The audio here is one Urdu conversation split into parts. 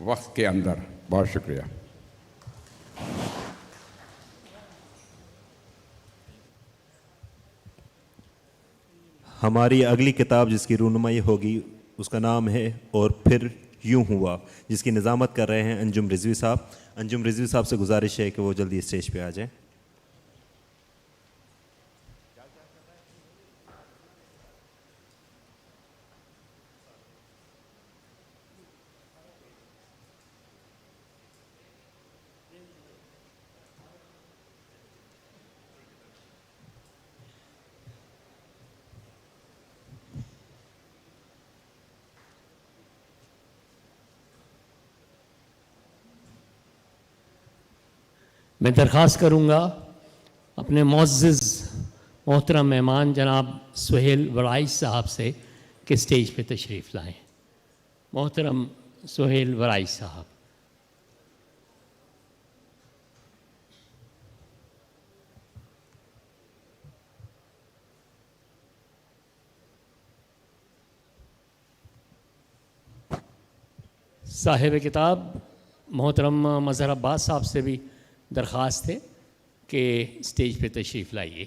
وقت کے اندر. بہت شکریہ. ہماری اگلی کتاب جس کی رونمائی ہوگی اس کا نام ہے اور پھر یوں ہوا، جس کی نظامت کر رہے ہیں انجم رضوی صاحب. انجم رضوی صاحب سے گزارش ہے کہ وہ جلدی اسٹیج پہ آ جائیں. میں درخواست کروں گا اپنے معزز محترم مہمان جناب سہیل وڑائچ صاحب سے کہ اسٹیج پہ تشریف لائیں. محترم سہیل وڑائچ صاحب. صاحب کتاب محترم مظہر عباس صاحب سے بھی درخواست ہے کہ اسٹیج پہ تشریف لائیے.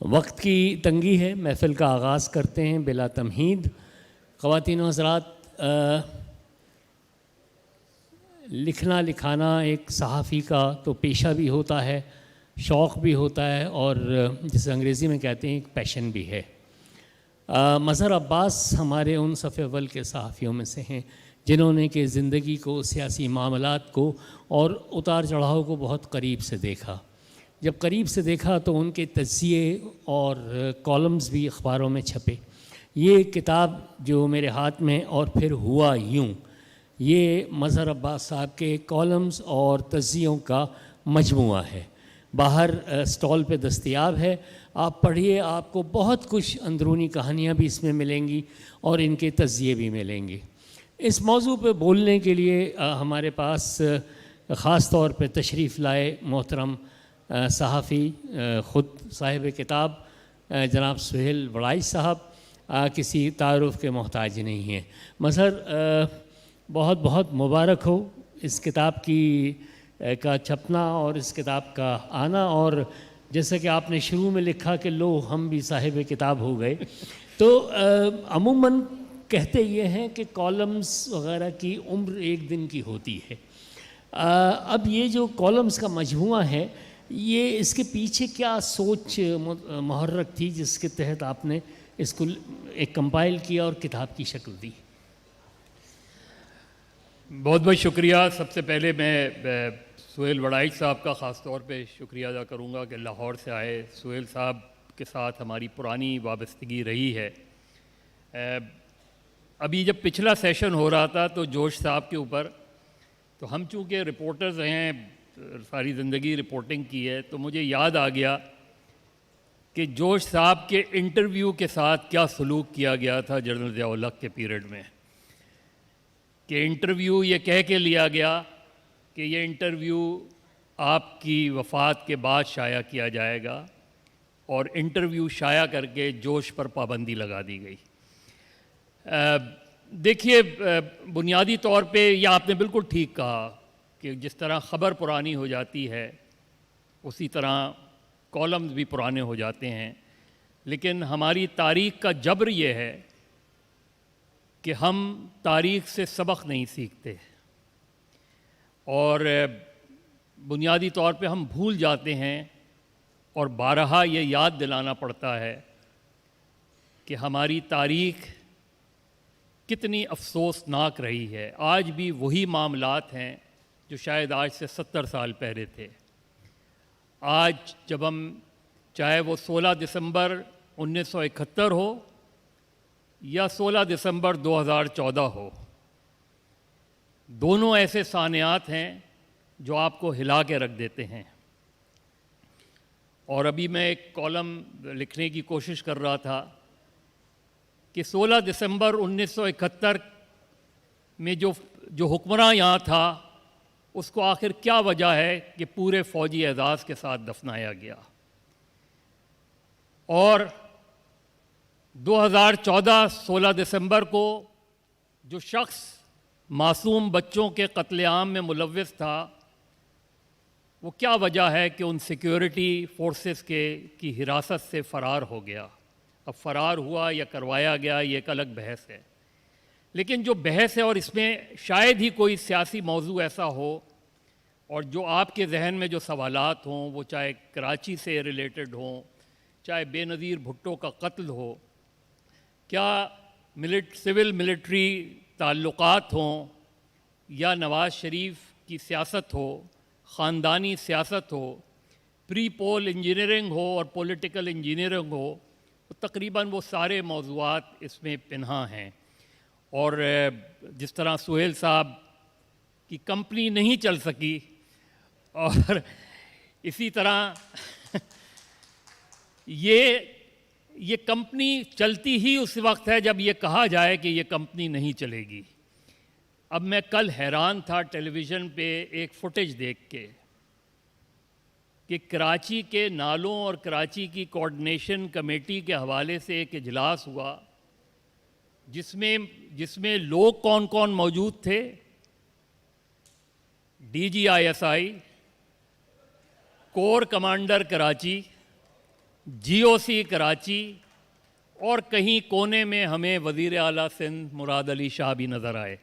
وقت کی تنگی ہے، محفل کا آغاز کرتے ہیں بلا تمہید. خواتین و حضرات، لکھنا لکھانا ایک صحافی کا تو پیشہ بھی ہوتا ہے، شوق بھی ہوتا ہے، اور جسے انگریزی میں کہتے ہیں ایک پیشن بھی ہے. مظہر عباس ہمارے ان صف اول کے صحافیوں میں سے ہیں جنہوں نے کہ زندگی کو، سیاسی معاملات کو اور اتار چڑھاؤ کو بہت قریب سے دیکھا. جب قریب سے دیکھا تو ان کے تجزیے اور کالمز بھی اخباروں میں چھپے. یہ کتاب جو میرے ہاتھ میں اور پھر ہوا یوں، یہ مظہر عباس صاحب کے کالمز اور تجزیوں کا مجموعہ ہے. باہر سٹال پہ دستیاب ہے، آپ پڑھیے، آپ کو بہت کچھ اندرونی کہانیاں بھی اس میں ملیں گی اور ان کے تجزیے بھی ملیں گے. اس موضوع پہ بولنے کے لیے ہمارے پاس خاص طور پہ تشریف لائے محترم صحافی، خود صاحب کتاب جناب سہیل وڑائچ صاحب کسی تعارف کے محتاج نہیں ہیں. مظہر، بہت بہت مبارک ہو اس کتاب کا چھپنا اور اس کتاب کا آنا. اور جیسا کہ آپ نے شروع میں لکھا کہ لو ہم بھی صاحب کتاب ہو گئے، تو عموماً کہتے یہ ہیں کہ کالمز وغیرہ کی عمر ایک دن کی ہوتی ہے. اب یہ جو کالمز کا مجموعہ ہے، یہ اس کے پیچھے کیا سوچ محرک تھی جس کے تحت آپ نے اس کو ایک کمپائل کیا اور کتاب کی شکل دی؟ بہت بہت شکریہ. سب سے پہلے میں سہیل وڑائچ صاحب کا خاص طور پہ شکریہ ادا کروں گا کہ لاہور سے آئے. سہیل صاحب کے ساتھ ہماری پرانی وابستگی رہی ہے. ابھی جب پچھلا سیشن ہو رہا تھا تو جوش صاحب کے اوپر، تو ہم چونکہ رپورٹرز ہیں، ساری زندگی رپورٹنگ کی ہے، تو مجھے یاد آ گیا کہ جوش صاحب کے انٹرویو کے ساتھ کیا سلوک کیا گیا تھا جنرل ضیاء الحق کے پیریڈ میں. کہ انٹرویو یہ کہہ کے لیا گیا کہ یہ انٹرویو آپ کی وفات کے بعد شائع کیا جائے گا، اور انٹرویو شائع کر کے جوش پر پابندی لگا دی گئی. دیکھیے، بنیادی طور پہ یہ آپ نے بالکل ٹھیک کہا کہ جس طرح خبر پرانی ہو جاتی ہے اسی طرح کالمز بھی پرانے ہو جاتے ہیں. لیکن ہماری تاریخ کا جبر یہ ہے کہ ہم تاریخ سے سبق نہیں سیکھتے، اور بنیادی طور پہ ہم بھول جاتے ہیں، اور بارہا یہ یاد دلانا پڑتا ہے کہ ہماری تاریخ کتنی افسوسناک رہی ہے. آج بھی وہی معاملات ہیں جو شاید آج سے 70 سال پہلے تھے. آج جب ہم، چاہے وہ 16 دسمبر 1971 ہو یا 16 دسمبر 2014 ہو، دونوں ایسے سانحات ہیں جو آپ کو ہلا کے رکھ دیتے ہیں. اور ابھی میں ایک کالم لکھنے کی کوشش کر رہا تھا کہ 16 دسمبر 1971 میں جو حکمراں یہاں تھا اس کو آخر کیا وجہ ہے کہ پورے فوجی اعزاز کے ساتھ دفنایا گیا، اور 2014 16 دسمبر کو جو شخص معصوم بچوں کے قتل عام میں ملوث تھا وہ کیا وجہ ہے کہ ان سیکیورٹی فورسز کی حراست سے فرار ہو گیا۔ اب فرار ہوا یا کروایا گیا یہ ایک الگ بحث ہے، لیکن جو بحث ہے، اور اس میں شاید ہی کوئی سیاسی موضوع ایسا ہو اور جو آپ کے ذہن میں جو سوالات ہوں وہ چاہے کراچی سے ریلیٹڈ ہوں، چاہے بے نظیر بھٹو کا قتل ہو، کیا سول ملٹری تعلقات ہوں، یا نواز شریف کی سیاست ہو، خاندانی سیاست ہو، پری پول انجینئرنگ ہو اور پولیٹیکل انجینئرنگ ہو، تقریباً وہ سارے موضوعات اس میں پنہاں ہیں۔ اور جس طرح سہیل صاحب کی کمپنی نہیں چل سکی، اور اسی طرح یہ کمپنی چلتی ہی اس وقت ہے جب یہ کہا جائے کہ یہ کمپنی نہیں چلے گی۔ اب میں کل حیران تھا ٹیلی ویژن پہ ایک فوٹیج دیکھ کے کہ کراچی کے نالوں اور کراچی کی کوآرڈینیشن کمیٹی کے حوالے سے ایک اجلاس ہوا جس میں لوگ کون کون موجود تھے؟ D G I S I, corps commander Karachi, G O C Karachi, اور کہیں کونے میں ہمیں وزیر اعلیٰ سندھ مراد علی شاہ بھی نظر آئے۔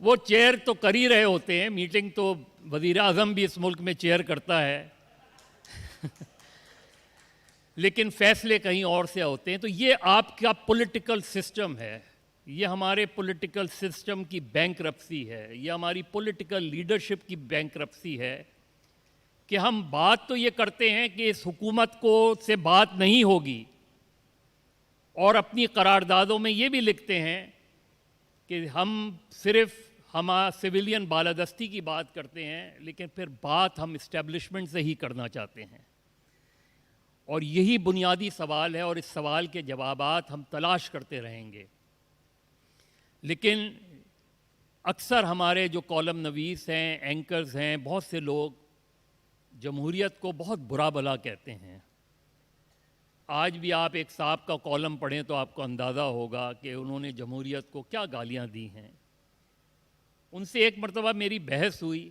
وہ چیئر تو کر ہی رہے ہوتے ہیں، میٹنگ تو وزیر اعظم بھی اس ملک میں چیئر کرتا ہے لیکن فیصلے کہیں اور سے ہوتے ہیں۔ تو یہ آپ کا پولیٹیکل سسٹم ہے، یہ ہمارے پولیٹیکل سسٹم کی بینکرپسی ہے، یہ ہماری پولیٹیکل لیڈرشپ کی بینکرپسی ہے کہ ہم بات تو یہ کرتے ہیں کہ اس حکومت سے بات نہیں ہوگی، اور اپنی قراردادوں میں یہ بھی لکھتے ہیں کہ ہم صرف سویلین بالادستی کی بات کرتے ہیں، لیکن پھر بات ہم اسٹیبلشمنٹ سے ہی کرنا چاہتے ہیں۔ اور یہی بنیادی سوال ہے، اور اس سوال کے جوابات ہم تلاش کرتے رہیں گے۔ لیکن اکثر ہمارے جو کالم نویس ہیں، اینکرز ہیں، بہت سے لوگ جمہوریت کو بہت برا بھلا کہتے ہیں۔ آج بھی آپ ایک صاحب کا کالم پڑھیں تو آپ کو اندازہ ہوگا کہ انہوں نے جمہوریت کو کیا گالیاں دی ہیں۔ ان سے ایک مرتبہ میری بحث ہوئی،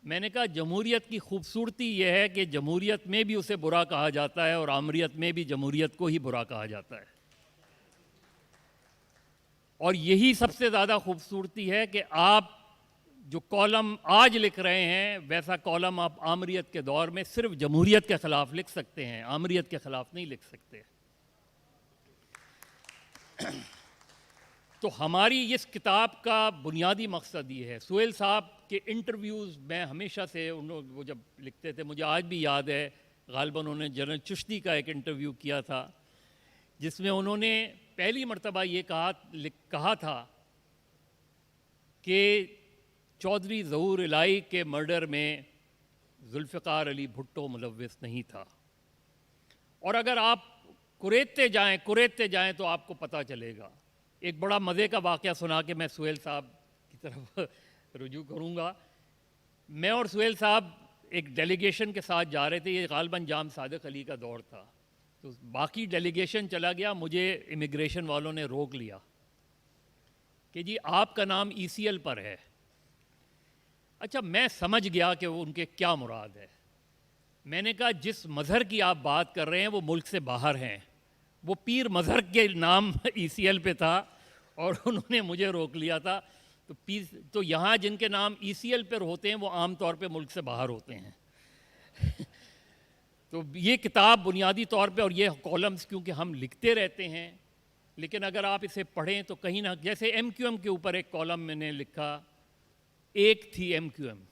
میں نے کہا جمہوریت کی خوبصورتی یہ ہے کہ جمہوریت میں بھی اسے برا کہا جاتا ہے اور آمریت میں بھی جمہوریت کو ہی برا کہا جاتا ہے، اور یہی سب سے زیادہ خوبصورتی ہے کہ آپ جو کالم آج لکھ رہے ہیں ویسا کالم آپ آمریت کے دور میں صرف جمہوریت کے خلاف لکھ سکتے ہیں، آمریت کے خلاف نہیں لکھ سکتے۔ تو ہماری اس کتاب کا بنیادی مقصد یہ ہے۔ سہیل صاحب کے انٹرویوز میں ہمیشہ سے وہ جب لکھتے تھے، مجھے آج بھی یاد ہے، غالباً انہوں نے جنرل چشتی کا ایک انٹرویو کیا تھا جس میں انہوں نے پہلی مرتبہ یہ کہا تھا کہ چودھری ظہور الہی کے مرڈر میں ذوالفقار علی بھٹو ملوث نہیں تھا، اور اگر آپ کریتے جائیں تو آپ کو پتہ چلے گا۔ ایک بڑا مزے کا واقعہ سنا کے میں سہیل صاحب کی طرف رجوع کروں گا۔ میں اور سہیل صاحب ایک ڈیلیگیشن کے ساتھ جا رہے تھے، یہ غالباً جام صادق علی کا دور تھا، تو باقی ڈیلیگیشن چلا گیا، مجھے امیگریشن والوں نے روک لیا کہ جی آپ کا نام ای سی ایل پر ہے۔ اچھا، میں سمجھ گیا کہ وہ ان کے کیا مراد ہے۔ میں نے کہا جس مظہر کی آپ بات کر رہے ہیں وہ ملک سے باہر ہیں، وہ پیر مظہر کے نام ای سی ایل پہ تھا اور انہوں نے مجھے روک لیا تھا۔ تو یہاں جن کے نام ای سی ایل پر ہوتے ہیں وہ عام طور پہ ملک سے باہر ہوتے ہیں۔ تو یہ کتاب بنیادی طور پہ، اور یہ کالمز کیونکہ ہم لکھتے رہتے ہیں، لیکن اگر آپ اسے پڑھیں تو کہیں نہ، جیسے ایم کیو ایم کے اوپر ایک کالم میں نے لکھا، ایک تھی ایم کیو ایم،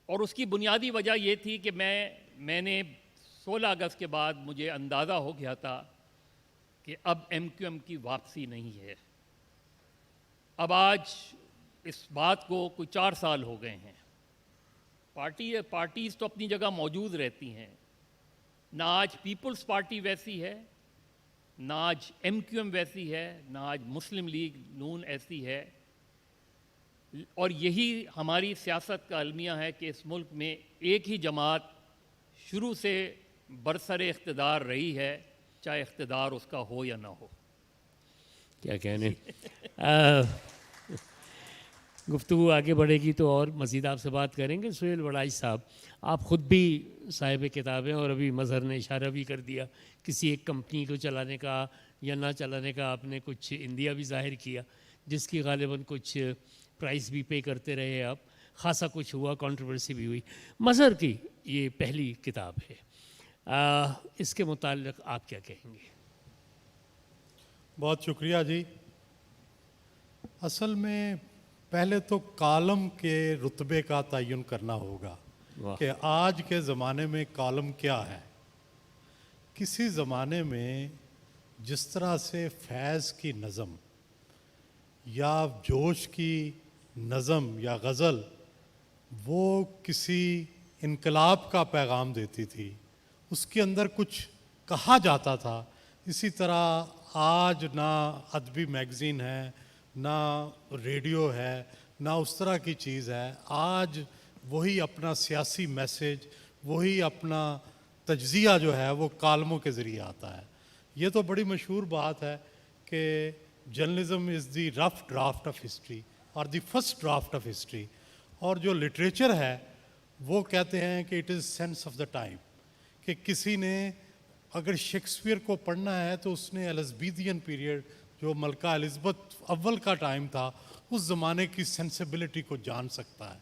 اور اس کی بنیادی وجہ یہ تھی کہ میں نے 16 اگست کے بعد مجھے اندازہ ہو گیا تھا کہ اب ایم کیو ایم کی واپسی نہیں ہے۔ اب آج اس بات کو کوئی 4 سال ہو گئے ہیں۔ پارٹیز تو اپنی جگہ موجود رہتی ہیں، نہ آج پیپلز پارٹی ویسی ہے، نہ آج ایم کیو ایم ویسی ہے، نہ آج مسلم لیگ نون ایسی ہے. اور یہی ہماری سیاست کا المیہ ہے کہ اس ملک میں ایک ہی جماعت شروع سے برسر اقتدار رہی ہے، چاہے اقتدار اس کا ہو یا نہ ہو. کیا کہنے. گفتگو آگے بڑھے گی تو اور مزید آپ سے بات کریں گے. سہیل وڑائی صاحب، آپ خود بھی صاحب کتابیں، اور ابھی مظہر نے اشارہ بھی کر دیا کسی ایک کمپنی کو چلانے کا یا نہ چلانے کا آپ نے کچھ اندیا بھی ظاہر کیا، جس کی غالباً کچھ پرائز بھی پے کرتے رہے آپ، خاصا کچھ ہوا، کنٹروورسی بھی ہوئی. مظہر کی یہ پہلی کتاب ہے، اس کے متعلق آپ کیا کہیں گے؟ بہت شکریہ جی. اصل میں پہلے تو کالم کے رتبے کا تعین کرنا ہوگا کہ آج کے زمانے میں کالم کیا ہے. کسی زمانے میں جس طرح سے فیض کی نظم یا جوش کی نظم یا غزل وہ کسی انقلاب کا پیغام دیتی تھی، اس کے اندر کچھ کہا جاتا تھا، اسی طرح آج نہ ادبی میگزین ہے، نہ ریڈیو ہے، نہ اس طرح کی چیز ہے. آج وہی اپنا سیاسی میسیج، وہی اپنا تجزیہ جو ہے وہ کالموں کے ذریعے آتا ہے. یہ تو بڑی مشہور بات ہے کہ journalism is the rough draft of history اور the first draft of history. اور جو لٹریچر ہے وہ کہتے ہیں کہ it is sense of the time, کہ کسی نے اگر شیکسپیئر کو پڑھنا ہے تو اس نے ایلزبیتھین پیریڈ، جو ملکہ الزبتھ اول کا ٹائم تھا، اس زمانے کی سینسیبلٹی کو جان سکتا ہے.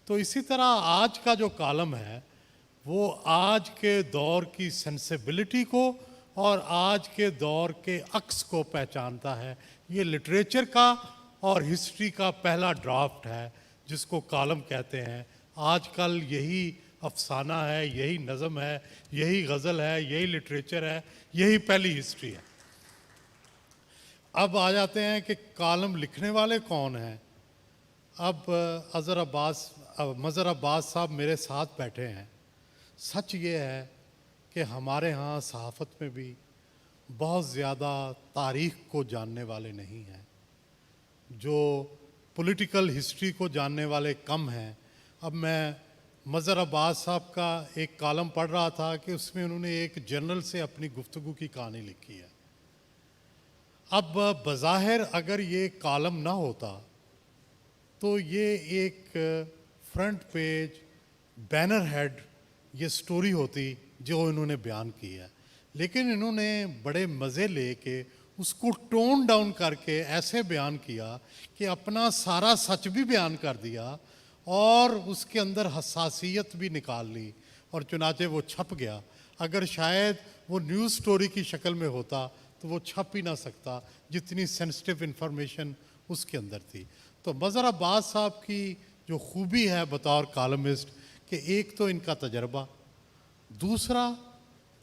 تو اسی طرح آج کا جو کالم ہے وہ آج کے دور کی سینسیبلٹی کو اور آج کے دور کے عکس کو پہچانتا ہے. یہ لٹریچر کا اور ہسٹری کا پہلا ڈرافٹ ہے جس کو کالم کہتے ہیں. آج کل یہی افسانہ ہے، یہی نظم ہے، یہی غزل ہے، یہی لٹریچر ہے، یہی پہلی ہسٹری ہے. اب آ جاتے ہیں کہ کالم لکھنے والے کون ہیں. اب مظہر عباس صاحب میرے ساتھ بیٹھے ہیں. سچ یہ ہے کہ ہمارے ہاں صحافت میں بھی بہت زیادہ تاریخ کو جاننے والے نہیں ہیں، جو پولیٹیکل ہسٹری کو جاننے والے کم ہیں. اب میں مظہر عباس صاحب کا ایک کالم پڑھ رہا تھا کہ اس میں انہوں نے ایک جنرل سے اپنی گفتگو کی کہانی لکھی ہے. اب بظاہر اگر یہ کالم نہ ہوتا تو یہ ایک فرنٹ پیج بینر ہیڈ یہ سٹوری ہوتی جو انہوں نے بیان کی ہے. لیکن انہوں نے بڑے مزے لے کے اس کو ٹون ڈاؤن کر کے ایسے بیان کیا کہ اپنا سارا سچ بھی بیان کر دیا اور اس کے اندر حساسیت بھی نکال لی، اور چنانچہ وہ چھپ گیا. اگر شاید وہ نیوز سٹوری کی شکل میں ہوتا تو وہ چھپ ہی نہ سکتا، جتنی سینسٹیو انفارمیشن اس کے اندر تھی. تو مظہر عباس صاحب کی جو خوبی ہے بطور کالمسٹ کہ ایک تو ان کا تجربہ، دوسرا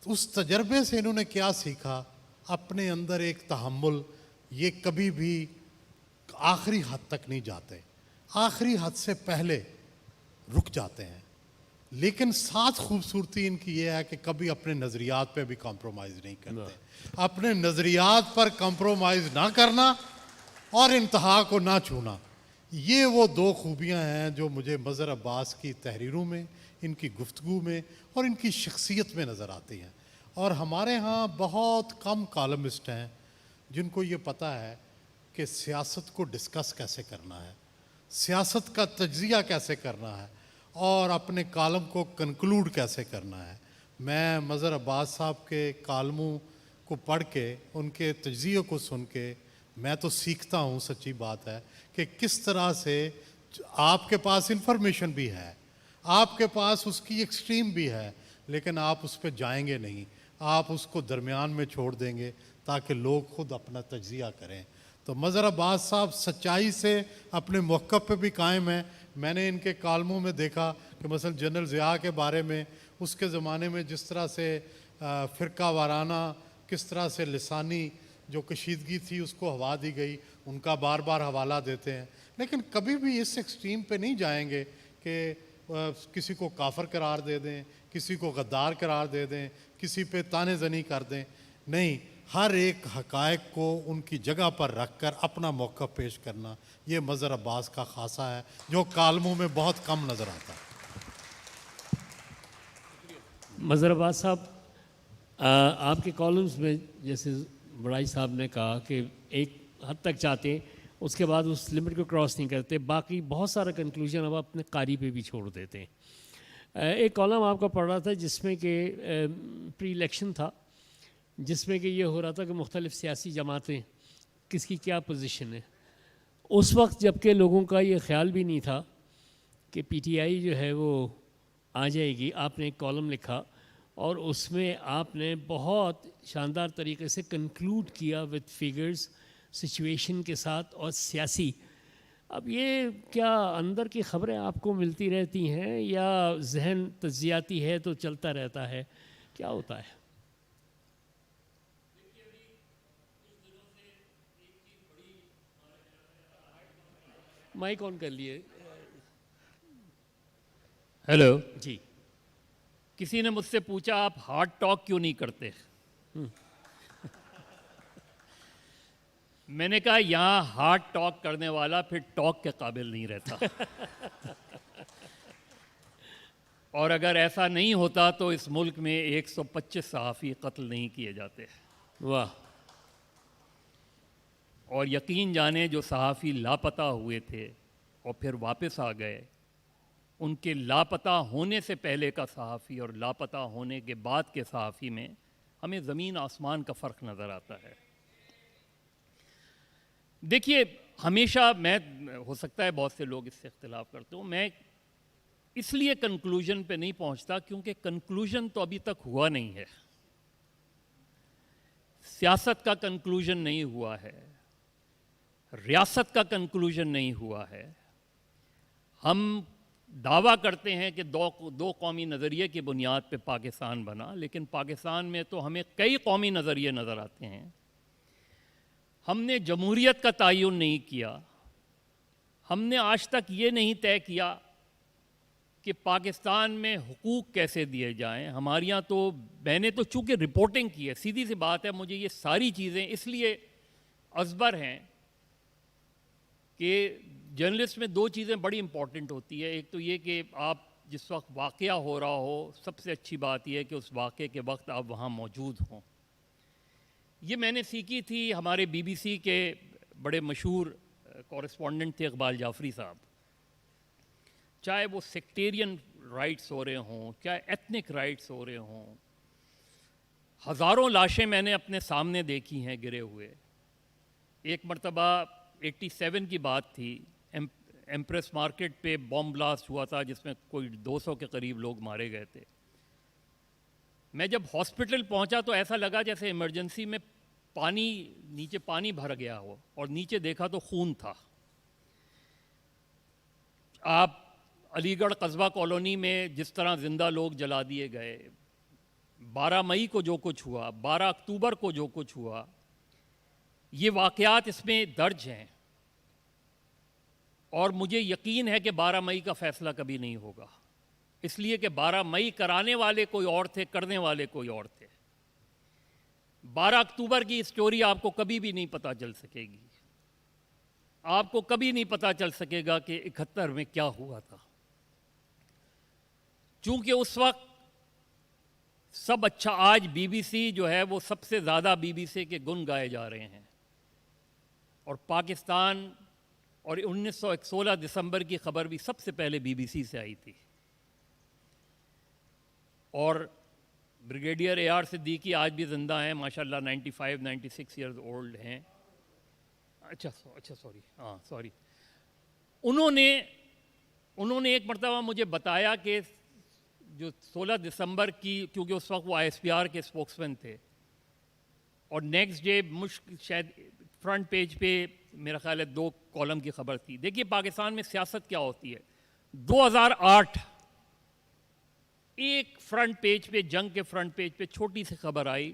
اس تجربے سے انہوں نے کیا سیکھا، اپنے اندر ایک تحمل. یہ کبھی بھی آخری حد تک نہیں جاتے، آخری حد سے پہلے رک جاتے ہیں. لیکن ساتھ خوبصورتی ان کی یہ ہے کہ کبھی اپنے نظریات پہ بھی کمپرومائز نہیں کرتے. اپنے نظریات پر کمپرومائز نہ کرنا اور انتہا کو نہ چھونا، یہ وہ دو خوبیاں ہیں جو مجھے مظہر عباس کی تحریروں میں، ان کی گفتگو میں اور ان کی شخصیت میں نظر آتی ہیں. اور ہمارے ہاں بہت کم کالمسٹ ہیں جن کو یہ پتہ ہے کہ سیاست کو ڈسکس کیسے کرنا ہے، سیاست کا تجزیہ کیسے کرنا ہے اور اپنے کالم کو کنکلوڈ کیسے کرنا ہے. میں مظہر عباس صاحب کے کالموں کو پڑھ کے، ان کے تجزیے کو سن کے میں تو سیکھتا ہوں. سچی بات ہے کہ کس طرح سے آپ کے پاس انفارمیشن بھی ہے، آپ کے پاس اس کی ایکسٹریم بھی ہے، لیکن آپ اس پہ جائیں گے نہیں، آپ اس کو درمیان میں چھوڑ دیں گے تاکہ لوگ خود اپنا تجزیہ کریں. تو مظہر عباس صاحب سچائی سے اپنے موقف پہ بھی قائم ہیں. میں نے ان کے کالموں میں دیکھا کہ مثلا جنرل ضیاء کے بارے میں، اس کے زمانے میں جس طرح سے فرقہ وارانہ، کس طرح سے لسانی جو کشیدگی تھی اس کو ہوا دی گئی، ان کا بار بار حوالہ دیتے ہیں. لیکن کبھی بھی اس ایکسٹریم پہ نہیں جائیں گے کہ کسی کو کافر قرار دے دیں کسی کو غدار قرار دے دیں, کسی پہ تانے زنی کر دیں. نہیں, ہر ایک حقائق کو ان کی جگہ پر رکھ کر اپنا موقف پیش کرنا, یہ مظہر عباس کا خاصہ ہے جو کالموں میں بہت کم نظر آتا ہے. مظہر عباس صاحب, آپ کے کالمز میں جیسے بڑائی صاحب نے کہا کہ ایک حد تک چاہتے ہیں, اس کے بعد اس لمٹ کو کراس نہیں کرتے, باقی بہت سارا کنکلوژن اب اپنے قاری پہ بھی چھوڑ دیتے ہیں. ایک کالم آپ کا پڑھ رہا تھا جس میں کہ پری الیکشن تھا, جس میں کہ یہ ہو رہا تھا کہ مختلف سیاسی جماعتیں کس کی کیا پوزیشن ہے. اس وقت جب کہ لوگوں کا یہ خیال بھی نہیں تھا کہ پی ٹی آئی جو ہے وہ آ جائے گی, آپ نے ایک کالم لکھا اور اس میں آپ نے بہت شاندار طریقے سے کنکلوڈ کیا وتھ فگرز, سچویشن کے ساتھ اور سیاسی. اب یہ کیا اندر کی خبریں آپ کو ملتی رہتی ہیں یا ذہن تجزیاتی ہے تو چلتا رہتا ہے, کیا ہوتا ہے؟ مائک آن کر لیے. ہیلو جی, کسی نے مجھ سے پوچھا آپ ہارڈ ٹاک کیوں نہیں کرتے. میں نے کہا یہاں ہارڈ ٹاک کرنے والا پھر ٹاک کے قابل نہیں رہتا. اور اگر ایسا نہیں ہوتا تو اس ملک میں 125 صحافی قتل نہیں کیے جاتے. واہ. اور یقین جانیں جو صحافی لاپتہ ہوئے تھے اور پھر واپس آ گئے, ان کے لاپتہ ہونے سے پہلے کا صحافی اور لاپتہ ہونے کے بعد کے صحافی میں ہمیں زمین آسمان کا فرق نظر آتا ہے. دیکھیے, ہمیشہ میں, ہو سکتا ہے بہت سے لوگ اس سے اختلاف کرتے ہوں, میں اس لیے کنکلوژن پہ نہیں پہنچتا کیونکہ کنکلوژن تو ابھی تک ہوا نہیں ہے. سیاست کا کنکلوژن نہیں ہوا ہے, ریاست کا کنکلوژن نہیں ہوا ہے. ہم دعویٰ کرتے ہیں کہ دو قومی نظریے کی بنیاد پہ پاکستان بنا, لیکن پاکستان میں تو ہمیں کئی قومی نظریے نظر آتے ہیں. ہم نے جمہوریت کا تعین نہیں کیا. ہم نے آج تک یہ نہیں طے کیا کہ پاکستان میں حقوق کیسے دیے جائیں. ہمارے یہاں تو, میں نے تو چونکہ رپورٹنگ کی ہے, سیدھی سی بات ہے, مجھے یہ ساری چیزیں اس لیے ازبر ہیں کہ جرنلسٹ میں دو چیزیں بڑی امپورٹنٹ ہوتی ہے. ایک تو یہ کہ آپ جس وقت واقعہ ہو رہا ہو, سب سے اچھی بات یہ ہے کہ اس واقعے کے وقت آپ وہاں موجود ہوں. یہ میں نے سیکھی تھی ہمارے بی بی سی کے بڑے مشہور کورسپونڈنٹ تھے اقبال جعفری صاحب. چاہے وہ سیکٹیرین رائٹس ہو رہے ہوں, چاہے ایتھنک رائٹس ہو رہے ہوں, ہزاروں لاشیں میں نے اپنے سامنے دیکھی ہیں گرے ہوئے. ایک مرتبہ 87 کی بات تھی, ایمپریس مارکیٹ پہ بم بلاسٹ ہوا تھا جس میں کوئی 200 کے قریب لوگ مارے گئے تھے. میں جب ہاسپٹل پہنچا تو ایسا لگا جیسے ایمرجنسی میں نیچے پانی بھر گیا ہو, اور نیچے دیکھا تو خون تھا. آپ علی گڑھ قصبہ کالونی میں جس طرح زندہ لوگ جلا دیے گئے, 12 مئی کو جو کچھ ہوا, 12 اکتوبر کو جو کچھ ہوا, یہ واقعات اس میں درج ہیں. اور مجھے یقین ہے کہ 12 مئی کا فیصلہ کبھی نہیں ہوگا, اس لیے کہ 12 مئی کرانے والے کوئی اور تھے, کرنے والے کوئی اور تھے. 12 اکتوبر کی اسٹوری آپ کو کبھی بھی نہیں پتہ چل سکے گی. آپ کو کبھی نہیں پتہ چل سکے گا کہ 71 میں کیا ہوا تھا, چونکہ اس وقت سب اچھا, آج بی بی سی جو ہے وہ سب سے زیادہ بی بی سی کے گن گائے جا رہے ہیں, اور پاکستان اور 16 دسمبر کی خبر بھی سب سے پہلے بی بی سی سے آئی تھی. اور بریگیڈیئر اے آر صدیقی آج بھی زندہ ہیں ماشاءاللہ, 96 ایئرز اولڈ ہیں. اچھا سوری, سوری. انہوں نے ایک مرتبہ مجھے بتایا کہ جو 16 دسمبر کی, کیونکہ اس وقت وہ آئی ایس پی آر کے اسپوکس مین تھے, اور نیکسٹ ڈے شاید فرنٹ پیج پہ میرا خیال ہے 2 کالم کی خبر تھی. دیکھیے پاکستان میں سیاست کیا ہوتی ہے. 2008 ایک فرنٹ پیج پہ, جنگ کے فرنٹ پیج پہ چھوٹی سی خبر آئی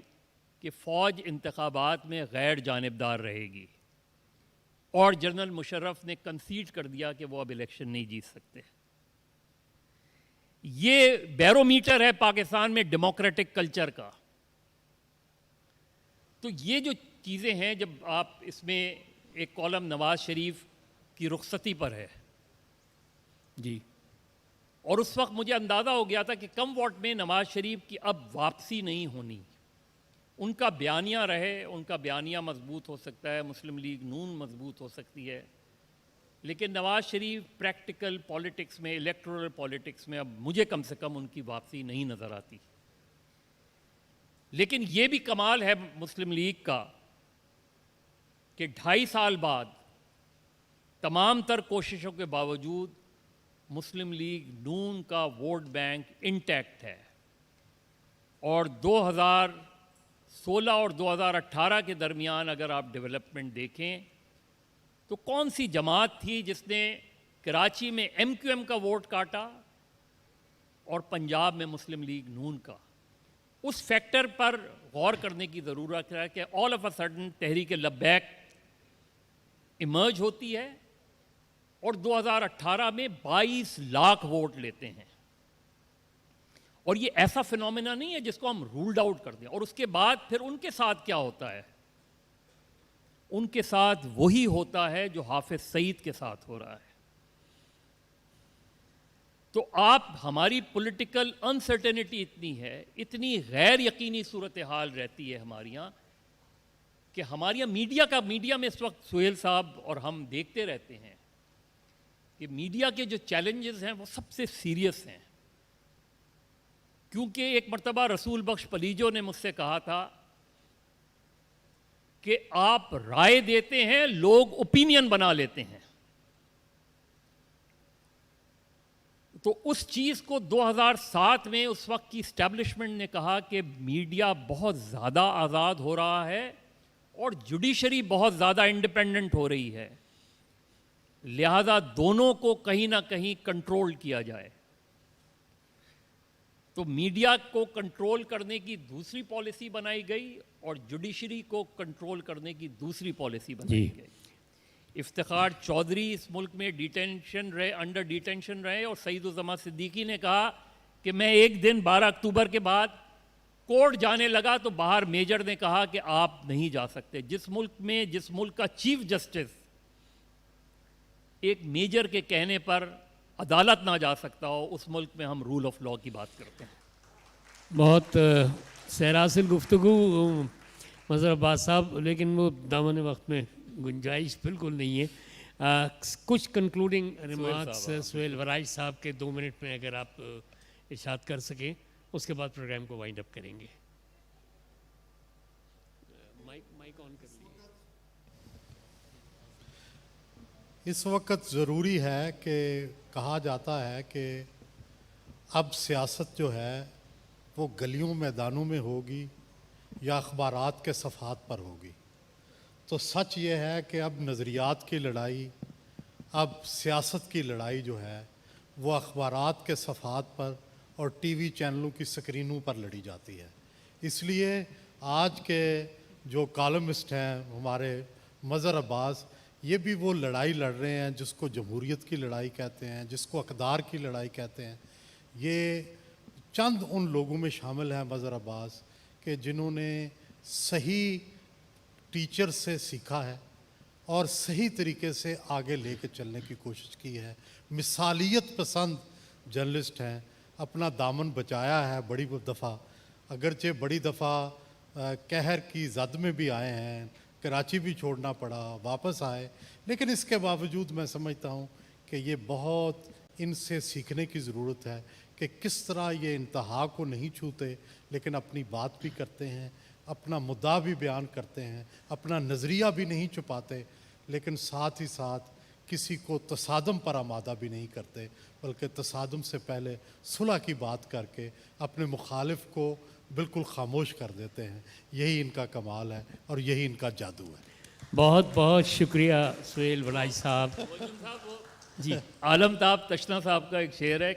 کہ فوج انتخابات میں غیر جانبدار رہے گی, اور جنرل مشرف نے کنسیڈ کر دیا کہ وہ اب الیکشن نہیں جیت سکتے. یہ بیرومیٹر ہے پاکستان میں ڈیموکریٹک کلچر کا. تو یہ جو چیزیں ہیں، جب آپ اس میں ایک کالم نواز شریف کی رخصتی پر ہے جی، اور اس وقت مجھے اندازہ ہو گیا تھا کہ کم ووٹ میں نواز شریف کی اب واپسی نہیں ہونی. ان کا بیانیہ رہے، ان کا بیانیہ مضبوط ہو سکتا ہے، مسلم لیگ نون مضبوط ہو سکتی ہے، لیکن نواز شریف پریکٹیکل پالیٹکس میں، الیکٹورل پالیٹکس میں اب مجھے کم سے کم ان کی واپسی نہیں نظر آتی. لیکن یہ بھی کمال ہے مسلم لیگ کا کہ 2.5 سال بعد تمام تر کوششوں کے باوجود مسلم لیگ نون کا ووٹ بینک انٹیکٹ ہے. اور 2016 اور 2018 کے درمیان اگر آپ ڈیولپمنٹ دیکھیں تو کون سی جماعت تھی جس نے کراچی میں ایم کیو ایم کا ووٹ کاٹا اور پنجاب میں مسلم لیگ نون کا؟ اس فیکٹر پر غور کرنے کی ضرورت ہے کہ all of a sudden Tehreek Labbaik emerge ہوتی ہے اور 2018 میں 22 لاکھ ووٹ لیتے ہیں. اور یہ ایسا فنومینا نہیں ہے جس کو ہم رولڈ آؤٹ کر دیں. اور اس کے بعد پھر ان کے ساتھ کیا ہوتا ہے؟ ان کے ساتھ وہی ہوتا ہے جو حافظ سعید کے ساتھ ہو رہا ہے. تو آپ ہماری پولیٹیکل انسرٹینٹی اتنی ہے، اتنی غیر یقینی صورتحال رہتی ہے ہمارے یہاں کہ ہمارے یہاں میڈیا میں اس وقت سہیل صاحب اور ہم دیکھتے رہتے ہیں کہ میڈیا کے جو چیلنجز ہیں وہ سب سے سیریس ہیں. کیونکہ ایک مرتبہ رسول بخش پلیجو نے مجھ سے کہا تھا کہ آپ رائے دیتے ہیں، لوگ اوپینین بنا لیتے ہیں. تو اس چیز کو 2007 میں اس وقت کی اسٹیبلشمنٹ نے کہا کہ میڈیا بہت زیادہ آزاد ہو رہا ہے اور جوڈیشری بہت زیادہ انڈیپینڈنٹ ہو رہی ہے، لہذا دونوں کو کہیں نہ کہیں کنٹرول کیا جائے. تو میڈیا کو کنٹرول کرنے کی دوسری پالیسی بنائی گئی اور جوڈیشری کو کنٹرول کرنے کی دوسری پالیسی بنائی گئی. افتخار چودھری اس ملک میں انڈر ڈیٹینشن رہے اور سعید الزماں صدیقی نے کہا کہ میں ایک دن 12 اکتوبر کے بعد کورٹ جانے لگا تو باہر میجر نے کہا کہ آپ نہیں جا سکتے. جس ملک کا چیف جسٹس ایک میجر کے کہنے پر عدالت نہ جا سکتا ہو، اس ملک میں ہم رول آف لا کی بات کرتے ہیں. بہت سیرحاصل گفتگو مظہر عباس صاحب، لیکن وہ دامن وقت میں گنجائش بالکل نہیں ہے. کچھ کنکلوڈنگ ریمارکس سہیل ورائش صاحب کے 2 منٹ میں اگر آپ ارشاد کر سکیں، اس کے بعد پروگرام کو وائنڈ اپ کریں گے. مائک آن کر لیجیے. اس وقت ضروری ہے کہ کہا جاتا ہے کہ اب سیاست جو ہے وہ گلیوں میدانوں میں ہوگی یا اخبارات کے صفحات پر ہوگی. تو سچ یہ ہے کہ اب نظریات کی لڑائی، اب سیاست کی لڑائی جو ہے وہ اخبارات کے صفحات پر اور ٹی وی چینلوں کی سکرینوں پر لڑی جاتی ہے. اس لیے آج کے جو کالمسٹ ہیں ہمارے مظہر عباس، یہ بھی وہ لڑائی لڑ رہے ہیں جس کو جمہوریت کی لڑائی کہتے ہیں، جس کو اقدار کی لڑائی کہتے ہیں. یہ چند ان لوگوں میں شامل ہیں مظہر عباس کہ جنہوں نے صحیح ٹیچر سے سیکھا ہے اور صحیح طریقے سے آگے لے کے چلنے کی کوشش کی ہے. مثالیت پسند جرنلسٹ ہیں، اپنا دامن بچایا ہے بڑی دفعہ، اگرچہ بڑی دفعہ قہر کی زد میں بھی آئے ہیں، کراچی بھی چھوڑنا پڑا، واپس آئے، لیکن اس کے باوجود میں سمجھتا ہوں کہ یہ بہت ان سے سیکھنے کی ضرورت ہے کہ کس طرح یہ انتہا کو نہیں چھوتے لیکن اپنی بات بھی کرتے ہیں، اپنا مدعا بھی بیان کرتے ہیں، اپنا نظریہ بھی نہیں چھپاتے، لیکن ساتھ ہی ساتھ کسی کو تصادم پر آمادہ بھی نہیں کرتے، بلکہ تصادم سے پہلے صلح کی بات کر کے اپنے مخالف کو بالکل خاموش کر دیتے ہیں. یہی ان کا کمال ہے اور یہی ان کا جادو ہے. بہت بہت شکریہ سہیل ورائش صاحب. جی، عالم تاب تشنا صاحب کا ایک شعر ہے،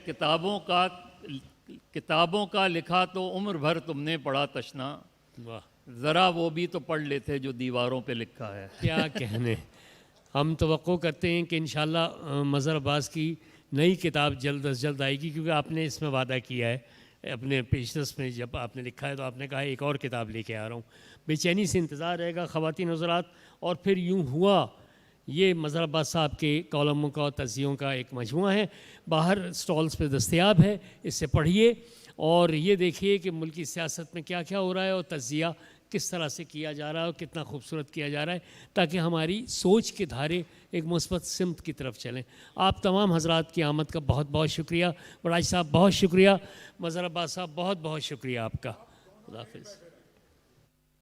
کتابوں کا لکھا تو عمر بھر تم نے پڑھا تشنا، واہ، ذرا وہ بھی تو پڑھ لیتے جو دیواروں پہ لکھا ہے. کیا کہنے. ہم توقع کرتے ہیں کہ انشاءاللہ مظہر عباس کی نئی کتاب جلد از جلد آئے گی، کیونکہ آپ نے اس میں وعدہ کیا ہے اپنے پیشکش میں، جب آپ نے لکھا ہے تو آپ نے کہا ایک اور کتاب لے کے آ رہا ہوں. بے چینی سے انتظار رہے گا خواتین حضرات. اور پھر یوں ہوا، یہ مظہر عباس صاحب کے کالموں کا اور تجزیوں کا ایک مجموعہ ہے، باہر سٹالز پہ دستیاب ہے، اس سے پڑھیے اور یہ دیکھیے کہ ملکی سیاست میں کیا کیا ہو رہا ہے اور تجزیہ کس طرح سے کیا جا رہا ہے اور کتنا خوبصورت کیا جا رہا ہے، تاکہ ہماری سوچ کے دھارے ایک مثبت سمت کی طرف چلیں. آپ تمام حضرات کی آمد کا بہت بہت شکریہ. وراج صاحب بہت شکریہ. مظہر عباس صاحب بہت بہت شکریہ آپ کا. خدا حافظ.